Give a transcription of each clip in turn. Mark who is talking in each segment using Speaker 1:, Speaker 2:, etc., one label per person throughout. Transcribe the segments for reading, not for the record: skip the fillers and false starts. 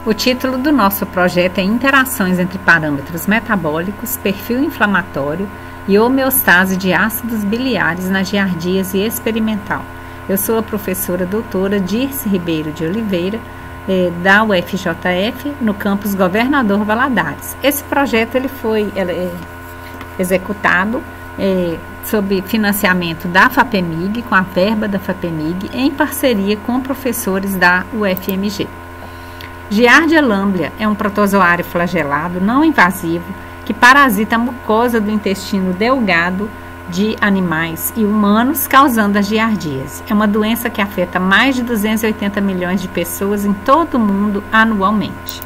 Speaker 1: O título do nosso projeto é Interações entre parâmetros metabólicos, perfil inflamatório e homeostase de ácidos biliares na giardíase experimental. Eu sou a professora doutora Dirce Ribeiro de Oliveira, da UFJF, no campus Governador Valadares. Esse projeto ele foi executado sob financiamento da FAPEMIG, com a verba da FAPEMIG, em parceria com professores da UFMG. Giardia lamblia é um protozoário flagelado não invasivo que parasita a mucosa do intestino delgado de animais e humanos, causando a giardíase. É uma doença que afeta mais de 280 milhões de pessoas em todo o mundo anualmente.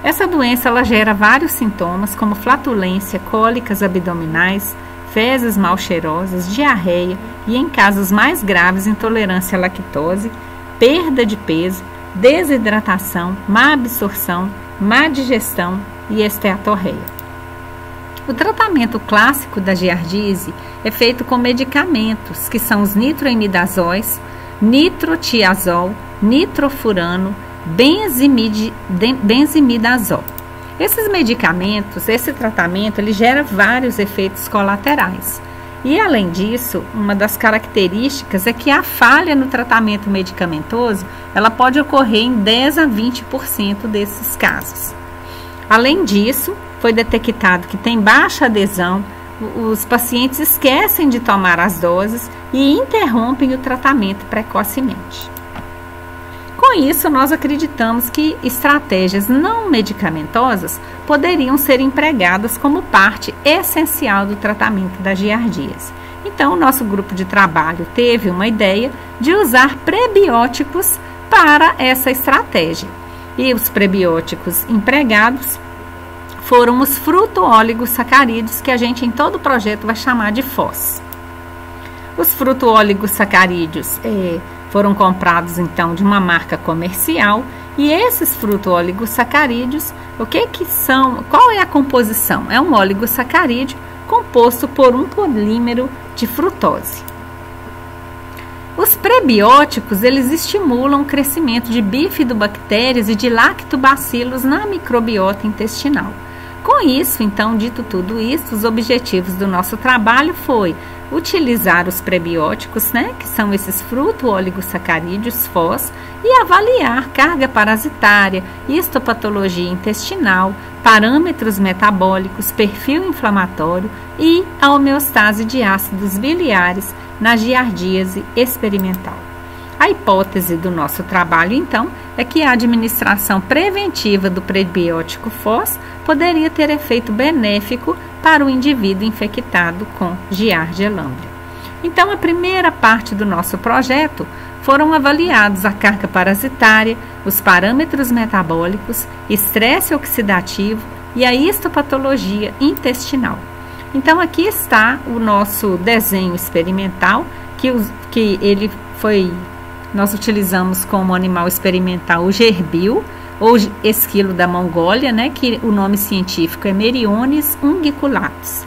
Speaker 1: Essa doença ela gera vários sintomas, como flatulência, cólicas abdominais, fezes mal cheirosas, diarreia e, em casos mais graves, intolerância à lactose, perda de peso, desidratação, má absorção, má digestão e esteatorreia. O tratamento clássico da giardíase é feito com medicamentos, que são os nitroimidazóis, nitrotiazol, nitrofurano, benzimidazol. Esses medicamentos, esse tratamento, ele gera vários efeitos colaterais. E, além disso, uma das características é que a falha no tratamento medicamentoso, ela pode ocorrer em 10 a 20% desses casos. Além disso, foi detectado que tem baixa adesão, os pacientes esquecem de tomar as doses e interrompem o tratamento precocemente. Com isso, nós acreditamos que estratégias não medicamentosas poderiam ser empregadas como parte essencial do tratamento da giardíase. Então, o nosso grupo de trabalho teve uma ideia de usar prebióticos para essa estratégia. E os prebióticos empregados foram os fruto-oligosacarídeos, que a gente em todo o projeto vai chamar de FOS. Os fruto-oligosacarídeos foram comprados então de uma marca comercial, e esses fruto-oligosacarídeos, o que são? Qual é a composição? É um oligosacarídeo composto por um polímero de frutose. Os prebióticos, eles estimulam o crescimento de bifidobactérias e de lactobacilos na microbiota intestinal. Com isso, então, dito tudo isso, os objetivos do nosso trabalho foi utilizar os prebióticos, que são esses fruto-oligosacarídeos FOS, e avaliar carga parasitária, histopatologia intestinal, parâmetros metabólicos, perfil inflamatório e a homeostase de ácidos biliares na giardíase experimental. A hipótese do nosso trabalho, então, é que a administração preventiva do prebiótico FOS poderia ter efeito benéfico para o indivíduo infectado com Giardia lamblia. Então, a primeira parte do nosso projeto foram avaliados a carga parasitária, os parâmetros metabólicos, estresse oxidativo e a histopatologia intestinal. Então, aqui está o nosso desenho experimental, nós utilizamos como animal experimental o gerbil, ou esquilo da Mongólia, que o nome científico é Meriones ungiculatus.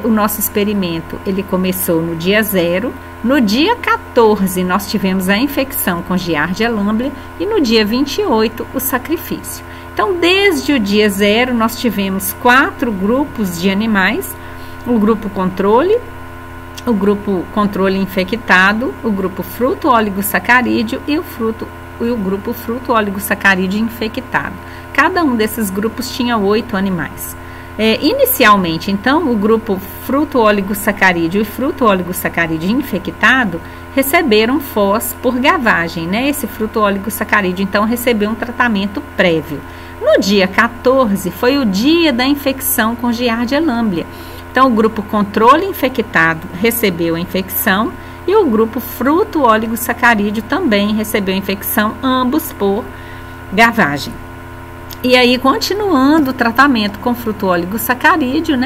Speaker 1: O nosso experimento ele começou no dia 0, no dia 14 nós tivemos a infecção com Giardia lamblia e no dia 28 o sacrifício. Então, desde o dia 0 nós tivemos 4 grupos de animais, o grupo controle infectado, o grupo fruto-oligosacarídeo e o grupo fruto-oligosacarídeo infectado. Cada um desses grupos tinha 8 animais. Inicialmente, então, o grupo fruto-oligosacarídeo e fruto-oligosacarídeo infectado receberam FOS por gavagem, Esse fruto-oligosacarídeo, então, recebeu um tratamento prévio. No dia 14, foi o dia da infecção com Giardia lamblia. Então, o grupo controle infectado recebeu a infecção e o grupo fruto-oligosacarídeo também recebeu a infecção, ambos por gavagem. E aí, continuando o tratamento com fruto-oligosacarídeo,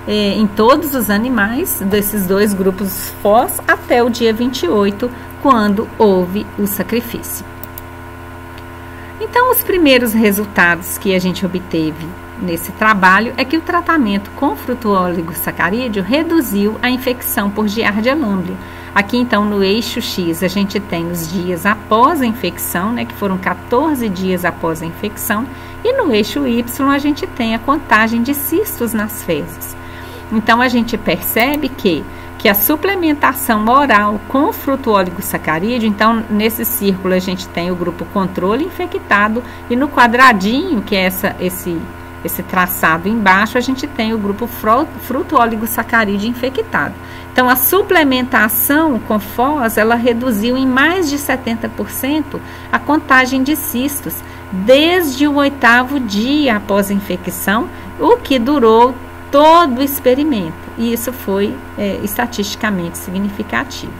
Speaker 1: em todos os animais desses 2 grupos FOS até o dia 28, quando houve o sacrifício. Então, os primeiros resultados que a gente obteve nesse trabalho é que o tratamento com fruto-oligosacarídeo reduziu a infecção por Giardia lamblia. Aqui, então, no eixo X, a gente tem os dias após a infecção, né, que foram 14 dias após a infecção, e no eixo Y, a gente tem a contagem de cistos nas fezes. Então, a gente percebe que a suplementação oral com fruto-oligosacarídeo, então, nesse círculo, a gente tem o grupo controle infectado, e no quadradinho, que é esse traçado embaixo, a gente tem o grupo fruto-oligosacarídeo infectado. Então, a suplementação com FOS, ela reduziu em mais de 70% a contagem de cistos, desde o 8º dia após a infecção, o que durou todo o experimento. E isso foi estatisticamente significativo.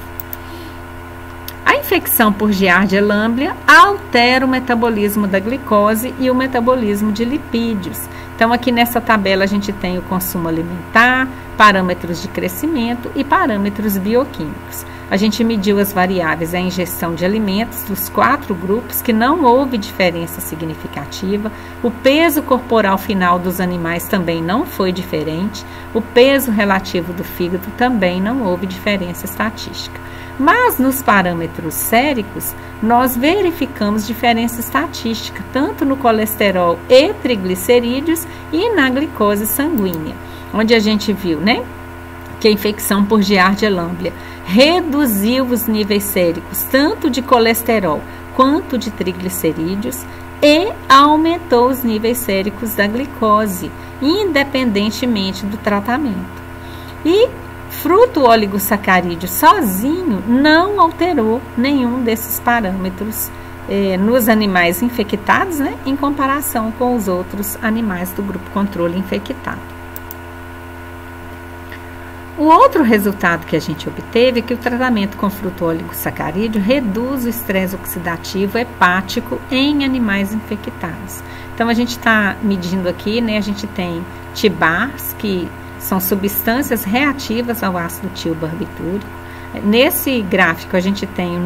Speaker 1: A infecção por Giardia lamblia altera o metabolismo da glicose e o metabolismo de lipídios. Então, aqui nessa tabela a gente tem o consumo alimentar, parâmetros de crescimento e parâmetros bioquímicos. A gente mediu as variáveis da ingestão de alimentos dos 4 grupos, que não houve diferença significativa. O peso corporal final dos animais também não foi diferente. O peso relativo do fígado também não houve diferença estatística. Mas nos parâmetros séricos, nós verificamos diferença estatística, tanto no colesterol e triglicerídeos e na glicose sanguínea, onde a gente viu, né, que a infecção por Giardia lamblia reduziu os níveis séricos, tanto de colesterol quanto de triglicerídeos, e aumentou os níveis séricos da glicose, independentemente do tratamento. E fruto-oligosacarídeo sozinho não alterou nenhum desses parâmetros nos animais infectados, né, em comparação com os outros animais do grupo controle infectado. O outro resultado que a gente obteve é que o tratamento com fruto-oligosacarídeo reduz o estresse oxidativo hepático em animais infectados. Então, a gente está medindo aqui, né, a gente tem TBARs, que são substâncias reativas ao ácido tilbarbitúrico. Nesse gráfico, a gente tem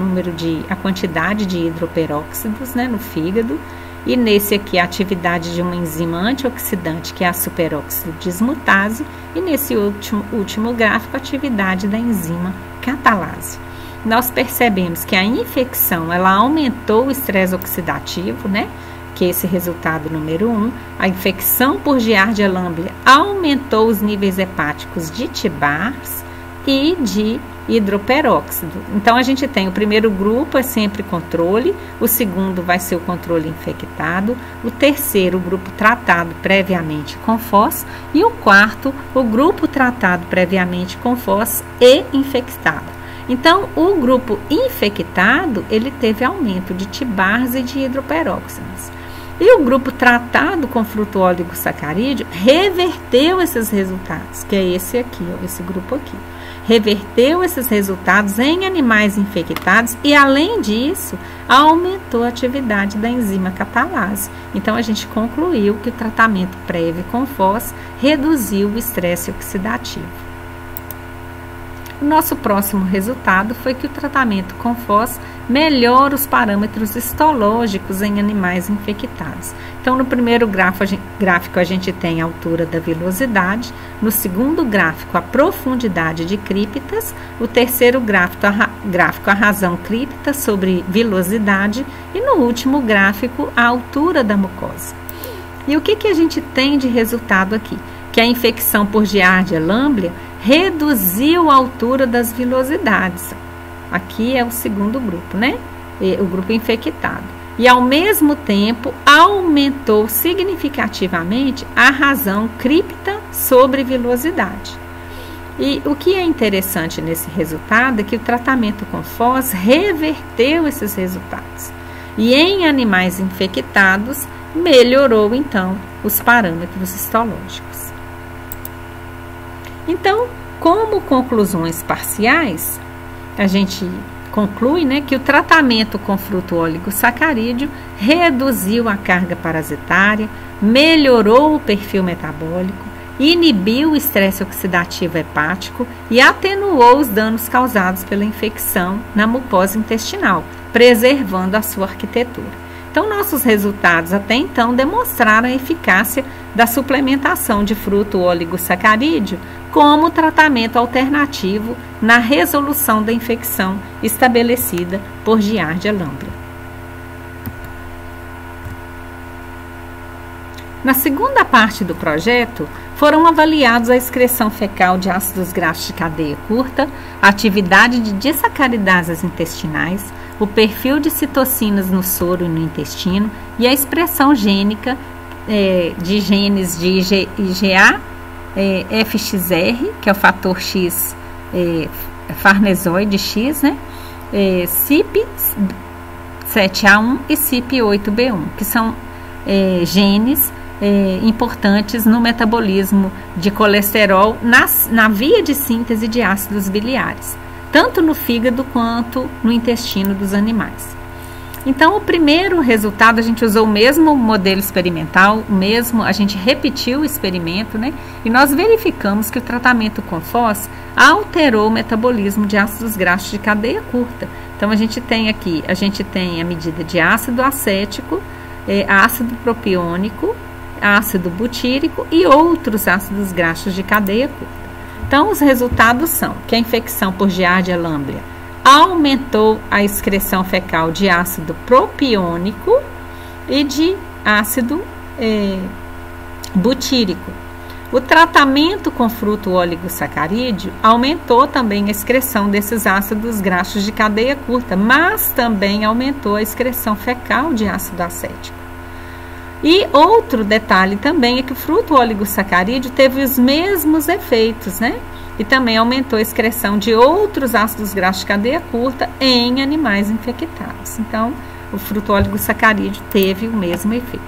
Speaker 1: a quantidade de hidroperóxidos, né, no fígado. E nesse aqui, a atividade de uma enzima antioxidante, que é a superóxido dismutase. E nesse último gráfico, a atividade da enzima catalase. Nós percebemos que a infecção, ela aumentou o estresse oxidativo, né? Que é esse resultado número 1. A infecção por Giardia lamblia aumentou os níveis hepáticos de TBARs e de hidroperóxido. Então, a gente tem o primeiro grupo é sempre controle, o segundo vai ser o controle infectado, o terceiro, o grupo tratado previamente com FOS, e o quarto, o grupo tratado previamente com FOS e infectado. Então, o grupo infectado, ele teve aumento de TBARs e de hidroperóxidos. E o grupo tratado com fruto-oligosacarídeo reverteu esses resultados, que é esse aqui, ó, esse grupo aqui. Reverteu esses resultados em animais infectados e, além disso, aumentou a atividade da enzima catalase. Então, a gente concluiu que o tratamento prévio com FOS reduziu o estresse oxidativo. O nosso próximo resultado foi que o tratamento com FOS melhora os parâmetros histológicos em animais infectados. Então, no primeiro gráfico a gente tem a altura da vilosidade, no segundo gráfico a profundidade de críptas, o terceiro gráfico a razão crípta sobre vilosidade e no último gráfico a altura da mucosa. E o que a gente tem de resultado aqui? Que a infecção por Giardia lamblia reduziu a altura das vilosidades. Aqui é o segundo grupo, né? O grupo infectado. E, ao mesmo tempo, aumentou significativamente a razão crípta sobre vilosidade. E o que é interessante nesse resultado é que o tratamento com FOS reverteu esses resultados. E em animais infectados, melhorou, então, os parâmetros histológicos. Então, como conclusões parciais, a gente conclui, né, que o tratamento com fruto-oligosacarídeo reduziu a carga parasitária, melhorou o perfil metabólico, inibiu o estresse oxidativo hepático e atenuou os danos causados pela infecção na mucosa intestinal, preservando a sua arquitetura. Então, nossos resultados até então demonstraram a eficácia da suplementação de fruto-oligosacarídeo como tratamento alternativo na resolução da infecção estabelecida por Giardia lamblia. Na segunda parte do projeto, foram avaliados a excreção fecal de ácidos graxos de cadeia curta, a atividade de disacaridases intestinais, o perfil de citocinas no soro e no intestino e a expressão gênica de genes de IgA, FXR, que é o fator X, farnesoide X, né? CYP7A1 e CYP8B1, que são genes importantes no metabolismo de colesterol na via de síntese de ácidos biliares, tanto no fígado quanto no intestino dos animais. Então, o primeiro resultado, a gente usou o mesmo modelo experimental, a gente repetiu o experimento, né? E nós verificamos que o tratamento com FOS alterou o metabolismo de ácidos graxos de cadeia curta. Então, a gente tem a medida de ácido acético, ácido propiônico, ácido butírico e outros ácidos graxos de cadeia curta. Então, os resultados são que a infecção por Giardia lamblia aumentou a excreção fecal de ácido propiônico e de ácido butírico. O tratamento com fruto oligosacarídeo aumentou também a excreção desses ácidos graxos de cadeia curta, mas também aumentou a excreção fecal de ácido acético. E outro detalhe também é que o fruto oligosacarídeo teve os mesmos efeitos, né? E também aumentou a excreção de outros ácidos graxos de cadeia curta em animais infectados. Então, o fruto oligosacarídeo teve o mesmo efeito.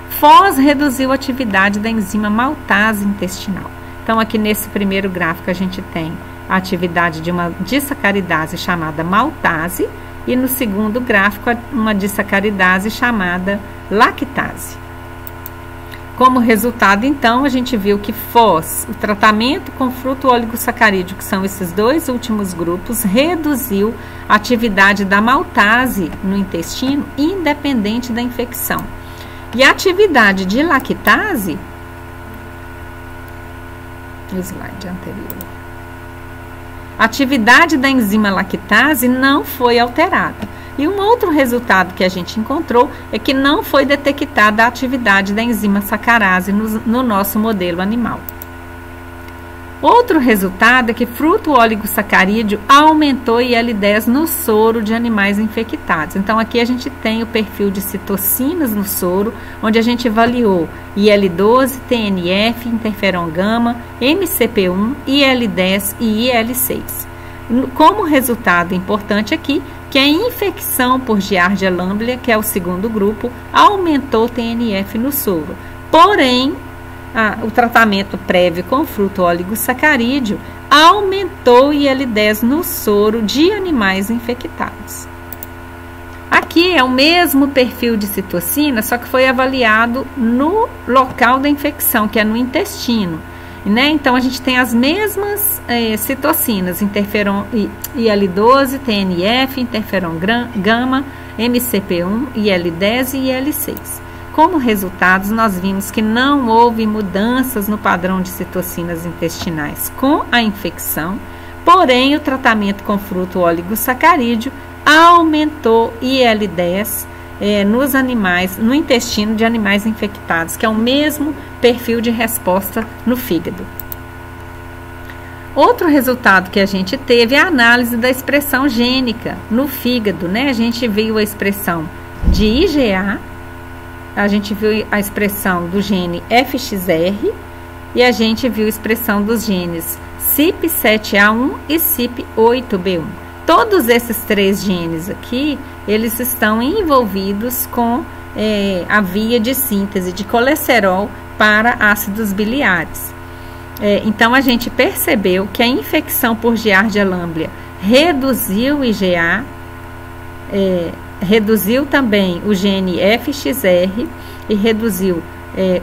Speaker 1: FOS reduziu a atividade da enzima maltase intestinal. Então, aqui nesse primeiro gráfico a gente tem a atividade de uma disacaridase chamada maltase e no segundo gráfico uma disacaridase chamada lactase. Como resultado, então, a gente viu que FOS, o tratamento com fruto oligosacarídeo, que são esses dois últimos grupos, reduziu a atividade da maltase no intestino, independente da infecção. E a atividade de lactase, o slide anterior, a atividade da enzima lactase não foi alterada. E um outro resultado que a gente encontrou é que não foi detectada a atividade da enzima sacarase no nosso modelo animal. Outro resultado é que fruto oligosacarídeo aumentou IL-10 no soro de animais infectados. Então, aqui a gente tem o perfil de citocinas no soro, onde a gente avaliou IL-12, TNF, interferon gama, MCP1, IL-10 e IL-6. Como resultado importante aqui, que a infecção por Giardia lamblia, que é o segundo grupo, aumentou TNF no soro. Porém, o tratamento prévio com fruto oligosacarídeo aumentou IL-10 no soro de animais infectados. Aqui é o mesmo perfil de citocina, só que foi avaliado no local da infecção, que é no intestino. Né? Então, a gente tem as mesmas citocinas, interferon IL-12, TNF, interferon gama, MCP1, IL-10 e IL-6. Como resultados, nós vimos que não houve mudanças no padrão de citocinas intestinais com a infecção, porém, o tratamento com fruto oligosacarídeo aumentou IL-10 nos animais, no intestino de animais infectados, que é o mesmo perfil de resposta no fígado. Outro resultado que a gente teve é a análise da expressão gênica no fígado, né? A gente viu a expressão de IgA, a gente viu a expressão do gene FXR e a gente viu a expressão dos genes CYP7A1 e CYP8B1. Todos esses três genes aqui, eles estão envolvidos com a via de síntese de colesterol para ácidos biliares. Então, a gente percebeu que a infecção por Giardia lamblia reduziu o IgA, reduziu também o gene FXR e reduziu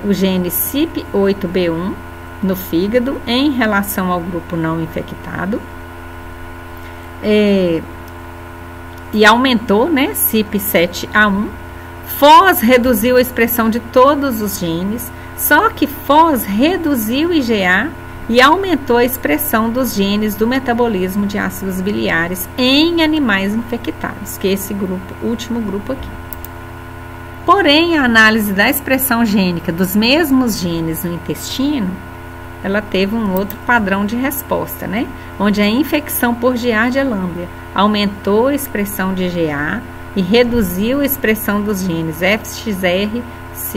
Speaker 1: o gene CYP8B1 no fígado em relação ao grupo não infectado. E aumentou, né, CYP7A1. FOS reduziu a expressão de todos os genes, só que FOS reduziu IgA e aumentou a expressão dos genes do metabolismo de ácidos biliares em animais infectados, que é esse grupo, último grupo aqui. Porém, a análise da expressão gênica dos mesmos genes no intestino, ela teve um outro padrão de resposta, né? Onde a infecção por Giardia lamblia aumentou a expressão de GA e reduziu a expressão dos genes FXR,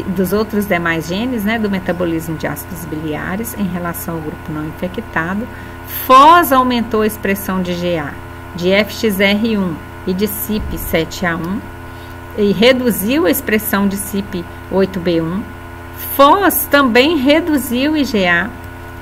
Speaker 1: dos outros demais genes, né, do metabolismo de ácidos biliares em relação ao grupo não infectado. FOS aumentou a expressão de GA, de FXR1 e de CYP7A1 e reduziu a expressão de CYP8B1. FOS também reduziu IgA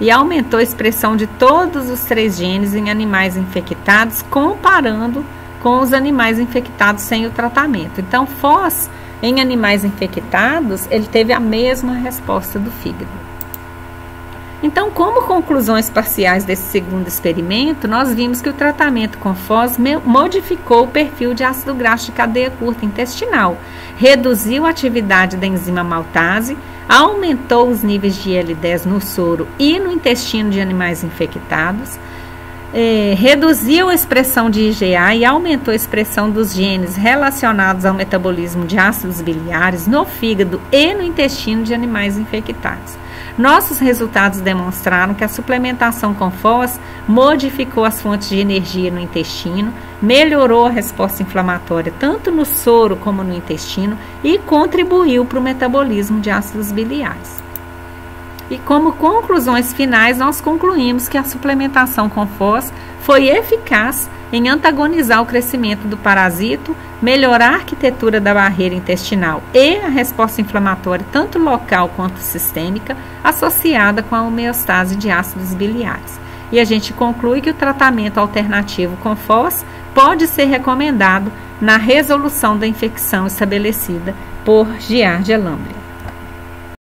Speaker 1: e aumentou a expressão de todos os 3 genes em animais infectados, comparando com os animais infectados sem o tratamento. Então, FOS em animais infectados, ele teve a mesma resposta do fígado. Então, como conclusões parciais desse segundo experimento, nós vimos que o tratamento com FOS modificou o perfil de ácido graxo de cadeia curta intestinal, reduziu a atividade da enzima maltase, aumentou os níveis de IL-10 no soro e no intestino de animais infectados, reduziu a expressão de IgA e aumentou a expressão dos genes relacionados ao metabolismo de ácidos biliares no fígado e no intestino de animais infectados. Nossos resultados demonstraram que a suplementação com FOS modificou as fontes de energia no intestino, melhorou a resposta inflamatória tanto no soro como no intestino e contribuiu para o metabolismo de ácidos biliares. E como conclusões finais, nós concluímos que a suplementação com FOS foi eficaz em antagonizar o crescimento do parasito, melhorar a arquitetura da barreira intestinal e a resposta inflamatória, tanto local quanto sistêmica, associada com a homeostase de ácidos biliares. E a gente conclui que o tratamento alternativo com FOS pode ser recomendado na resolução da infecção estabelecida por Giardia lamblia.